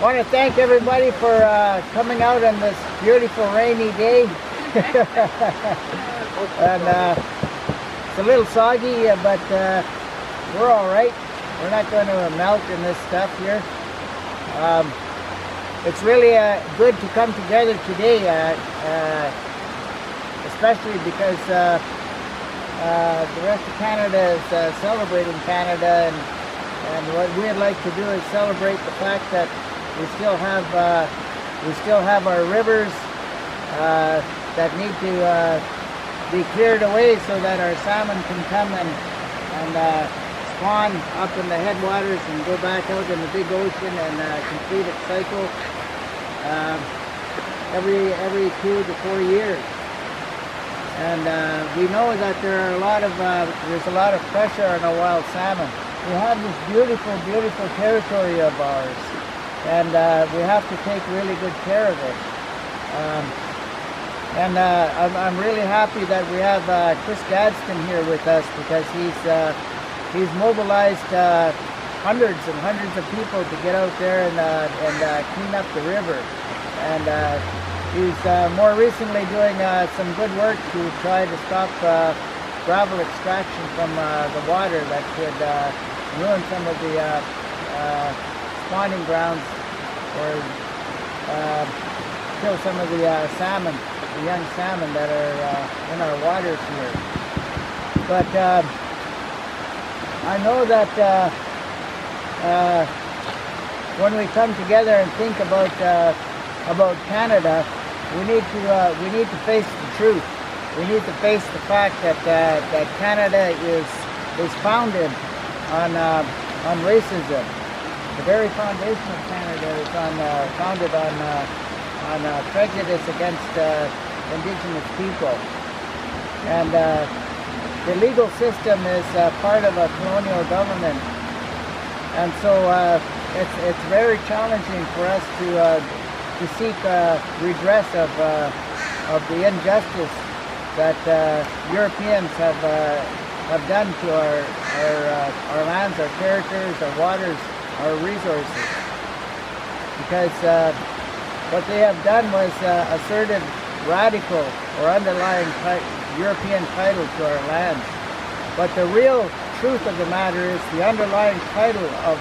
want to thank everybody for coming out on this beautiful rainy day. And it's a little soggy, but we're all right. We're not going to melt in this stuff here. It's really good to come together today, especially because the rest of Canada is celebrating Canada, and what we'd like to do is celebrate the fact that we still have our rivers that need to be cleared away so that our salmon can come and spawn up in the headwaters and go back out in the big ocean and complete its cycle every 2 to 4 years. And we know that there's a lot of pressure on our wild salmon. We have this beautiful, beautiful territory of ours, and we have to take really good care of it. I'm really happy that we have Chris Gadsden here with us, because he's mobilized hundreds and hundreds of people to get out there and clean up the river. And he's more recently doing some good work to try to stop gravel extraction from the water that could ruin some of the spawning grounds or kill some of the salmon, the young salmon that are in our waters here. But I know that when we come together and think about Canada, we need to face the truth. We need to face the fact that Canada is founded on racism. The very foundation of Canada is founded on prejudice against Indigenous people, and the legal system is part of a colonial government, and so it's very challenging for us to seek redress of the injustice that Europeans have done to our lands, our territories, our waters, our resources. Because what they have done was asserted radical or underlying European title to our lands. But the real truth of the matter is the underlying title of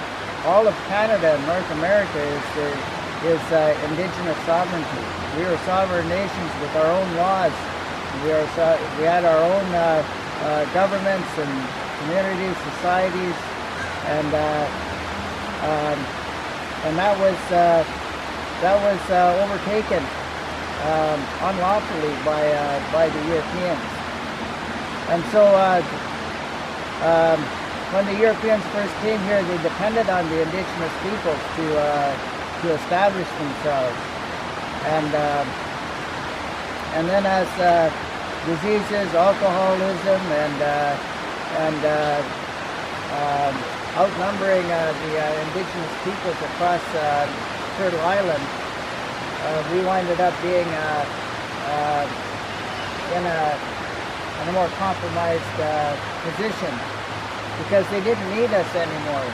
all of Canada and North America is Indigenous sovereignty. We are sovereign nations with our own laws. We had our own governments and communities, societies, and that was overtaken unlawfully by the Europeans. And so when the Europeans first came here, they depended on the Indigenous peoples to establish themselves. And then as diseases, alcoholism, and outnumbering the Indigenous peoples across Turtle Island, we winded up being in a more compromised position, because they didn't need us anymore.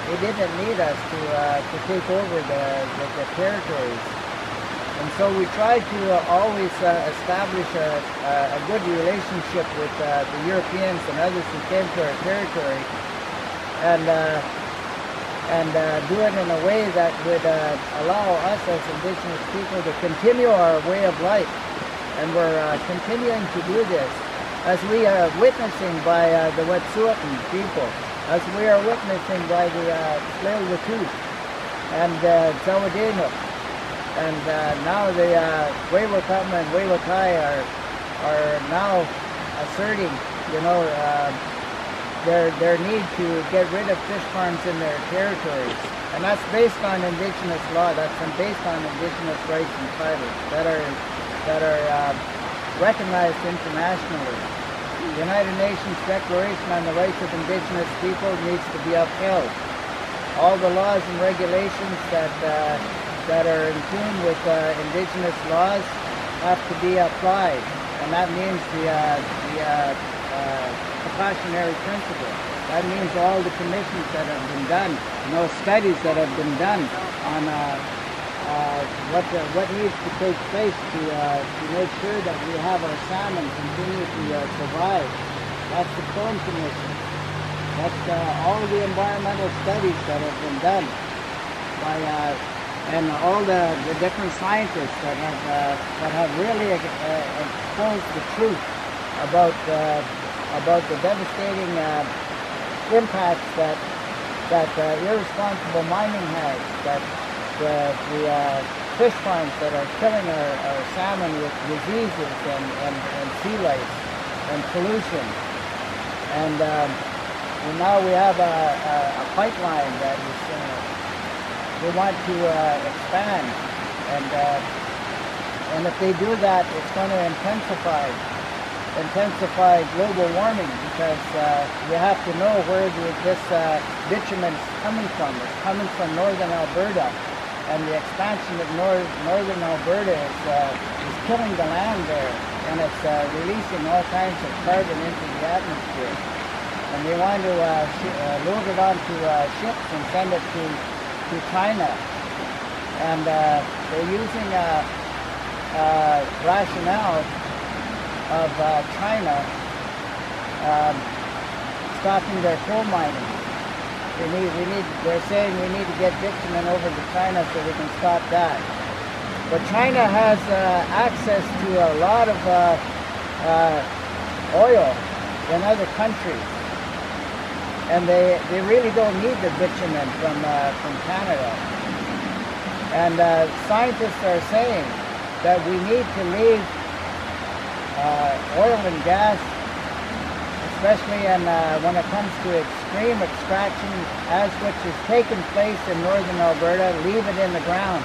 They didn't need us to take over the territories. And so we tried to always establish a good relationship with the Europeans and others who came to our territory, and do it in a way that would allow us as Indigenous people to continue our way of life. And we're continuing to do this, as we are witnessing by the Wet'suwet'en people, as we are witnessing by the Tseil Waututh and Dzawada'enuxw. And now the Wewakam and Wewakai are now asserting, their need to get rid of fish farms in their territories, and that's based on Indigenous law. That's based on Indigenous rights and titles that are recognized internationally. The United Nations Declaration on the Rights of Indigenous People needs to be upheld. All the laws and regulations that are in tune with Indigenous laws have to be applied, and that means the precautionary principle. That means all the commissions that have been done, studies that have been done on what needs to take place to make sure that we have our salmon continue to survive. That's the Cone Commission. That's all the environmental studies that have been done by and all the different scientists that have really exposed the truth about the devastating impacts that irresponsible mining has, that the fish farms that are killing our salmon with diseases and sea lice and pollution. And now we have a pipeline that is we want to expand, and if they do that, it's going to intensify global warming, because you have to know where this bitumen is coming from. It's coming from northern Alberta, and the expansion of northern Alberta is killing the land there, and it's releasing all kinds of carbon into the atmosphere. And they want to load it onto ships and send it to China. And they're using rationale of China stopping their coal mining. They're saying we need to get bitumen over to China so we can stop that. But China has access to a lot of oil in other countries, and they really don't need the bitumen from Canada. And scientists are saying that we need to leave oil and gas, especially when it comes to extreme extraction, which has taken place in northern Alberta, leave it in the ground.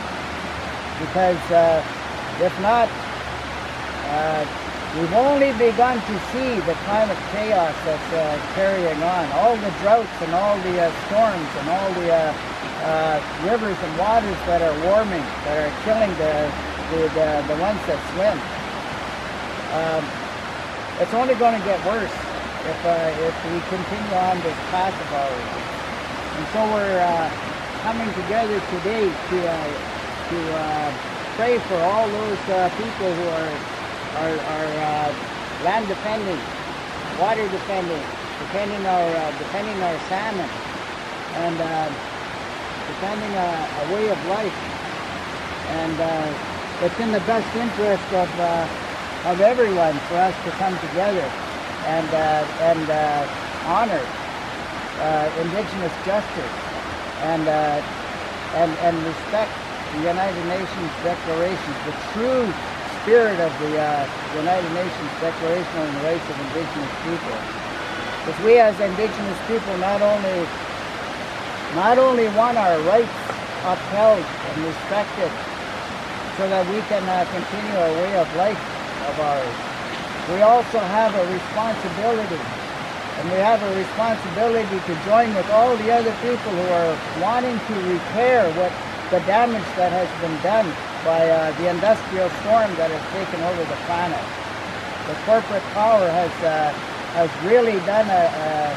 Because if not, we've only begun to see the climate chaos that's carrying on. All the droughts and all the storms and all the rivers and waters that are warming, that are killing the ones that swim. It's only going to get worse if we continue on this path of ours. And so we're coming together today to pray for all those people who are land defending, water defending, defending our salmon, and defending a way of life. And it's in the best interest of everyone for us to come together and honor Indigenous justice and respect the United Nations Declaration, the true spirit of the United Nations Declaration on the Rights of Indigenous People. Because we as Indigenous people not only want our rights upheld and respected so that we can continue our way of life of ours, we also have a responsibility. And we have a responsibility to join with all the other people who are wanting to repair the damage that has been done by the industrial storm that has taken over the planet. The corporate power has really done a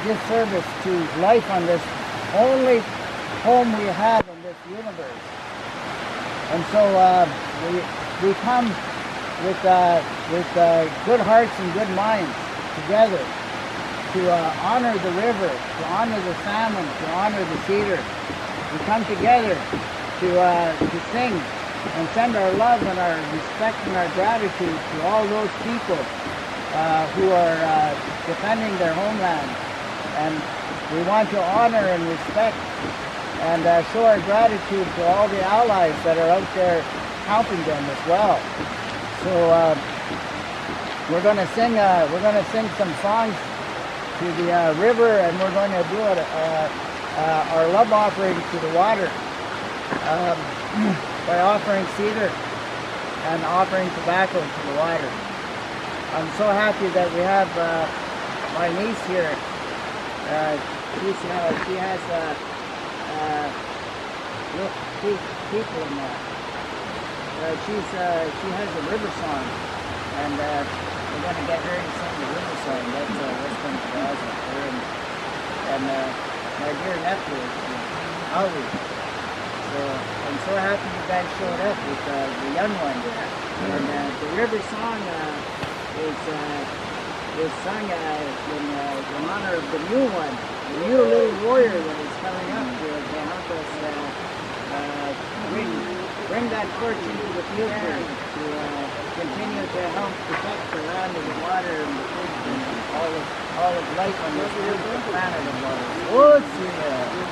disservice to life on this only home we have in this universe. And so we come with good hearts and good minds together to honor the river, to honor the salmon, to honor the cedar. We come together to sing and send our love and our respect and our gratitude to all those people who are defending their homeland. And we want to honor and respect and show our gratitude to all the allies that are out there helping them as well. So we're going to sing some songs to the river, and we're going to do our love offering to the water by offering cedar and offering tobacco to the water. I'm so happy that we have my niece here. She has people in there. She has a river song, and we're going to get her to sing the river song. That's what's going to cause up there. And my dear nephew, Howie. So I'm so happy you guys showed up with the young one. And the river song is sung in honor of the new one, the new little warrior that is coming up to help us bring that torch into the future to continue to help protect the land and the water and the fish and all of life on this beautiful planet of ours. Oh, see ya.